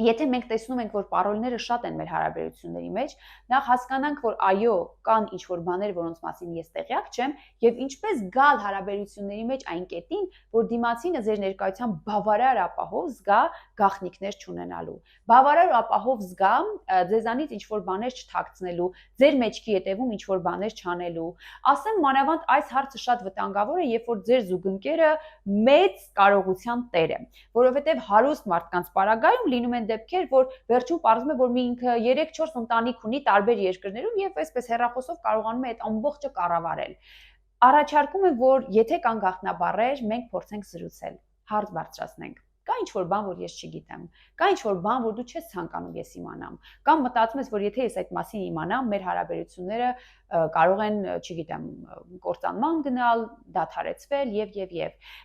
Եթե մենք տեսնում ենք, որ պարոլները շատ են մեր հարաբերությունների մեջ, նախ հասկանանք, որ այո, կան ինչ-որ բաներ, որոնց մասին ես տեղյակ չեմ, եւ ինչպես գալ հարաբերությունների մեջ այն կետին, որ դիմացինը ձեր ներկայությամբ բավարար ապահով զգա գաղտնիքներ չունենալու, բավարար ապահով զգա ձեզանից ինչ-որ բաներ չթաքցնելու, ձեր մեջքի ետևում ինչ-որ բաներ չանելու։ Ասեմ մանավանդ այս հարցը շատ վտանգավոր է, երբ որ ձեր զուգընկերը մեծ կարողության տեր է, որովհետեւ հարուստ մարդկանց պարագայում լինում են դեպքեր, որ վերջում պարզվում է, որ մի ինքը 3-4 ընտանիք ունի տարբեր երկրներում եւ այսպես հեռախոսով կարողանում է այդ ամբողջը կառավարել։ Առաջարկում եմ, որ եթե կան գաղտնաբառեր, մենք փորձենք զրուցել, հարց բարձրացնենք։ Կա ինչ-որ բան, որ ես չգիտեմ, կա ինչ-որ բան, որ դու չես ցանկանում ես իմանամ, կամ մտածում ես, որ եթե ես այդ մասին իմանամ, մեր հարաբերությունները կարող են, չգիտեմ, կործանման գնալ, դադարեցվել եւ։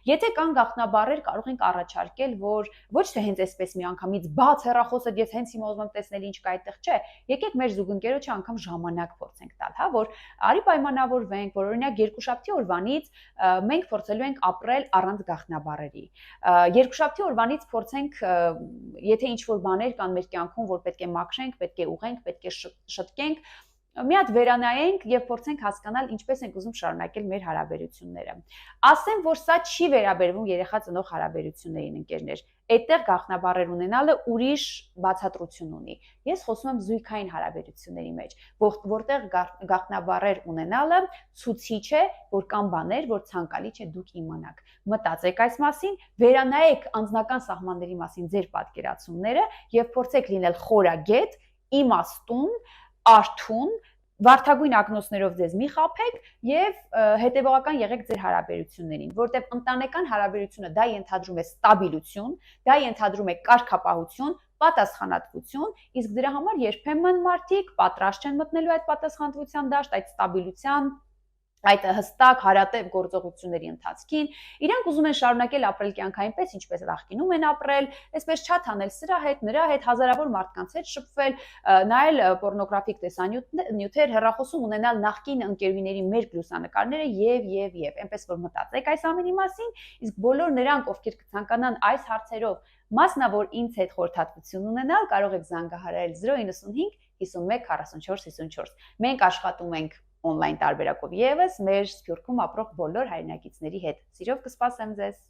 Եթե կան գաղտնաբառեր, կարող ենք առաջարկել, որ ոչ թե հենց այսպես միանգամից բաց հեռախոսը ես հենց հիմա ուզում եմ տեսնել ինչ կա այդտեղ, չէ, եկեք մեր զուգընկերոջը անգամ ժամանակ փորձենք տալ, հա, որ արի պայմանավորվենք, որ օրինակ երկուշաբթի օրվանից մենք փորձելու ենք ապրել առանց գաղտնաբառերի։ Երկուշաբթի օրվանից փորձենք, եթե ինչ-որ բաներ կան մեր կյանքում, որ պետք է մաքրենք, պետք է ուղենք, պետք է շտկենք, մի հատ վերանայենք եւ փորձենք հասկանալ ինչպես ենք ուզում շարունակել մեր հարաբերությունները։ Ասեմ, որ սա չի վերաբերվում երեխա ծնող հարաբերություններին, ընկերներ։ Այդտեղ գաղտնաբառեր ունենալը ուրիշ բացատրություն ունի։ Ես խոսում եմ զույգային հարաբերությունների մեջ, որտեղ գաղտնաբառեր ունենալը ցուցիչ է, որ կան բաներ, որ ցանկալի չէ դուք իմանաք։ Մտածեք այս մասին, վերանայեք անձնական սահմանների մասին ձեր պատկերացումները եւ փորձեք լինել խորագետ, իմաստուն, արթուն, վարդագույն ակնոցներով ձեզ մի խաբեք եւ հետեւողական եղեք ձեր հարաբերություններին, որտեղ ընտանեկան հարաբերությունը դա ենթադրում է ստաբիլություն, դա ենթադրում է կարգապահություն, պատասխանատվություն, իսկ դրա համար երբեմն մարդիկ պատրաստ չեն մտնելու այդ պատասխանատվության դաշտ, այդ ստաբիլության այդ հստակ հարատև գործողությունների ընթացքին, իրանք ուզում են շարունակել ապրել կյանք այնպես, ինչպես նախկինում են ապրել, այսպես չաթ անել սրա հետ, նրա հետ, հազարավոր մարդկանց հետ շփվել, նայել պորնոգրաֆիկ տեսանյութեր, հեռախոսում ունենալ նախկին ընկերուհիների մերկ լուսանկարները եւ, այնպես որ մտածեք այս ամենի մասին, իսկ բոլոր նրանք, ովքեր կցանկանան այս հարցերով մասնավոր ինձ հետ խորհրդատվություն ունենալ, կարող եք զանգահարել 095 51 44 54։ Մենք աշխատում ենք on-line տարբերակով եւս մեր Սփյուռքում ապրող բոլոր հայրենակիցների հետ։ Սիրով կսպասեմ ձեզ։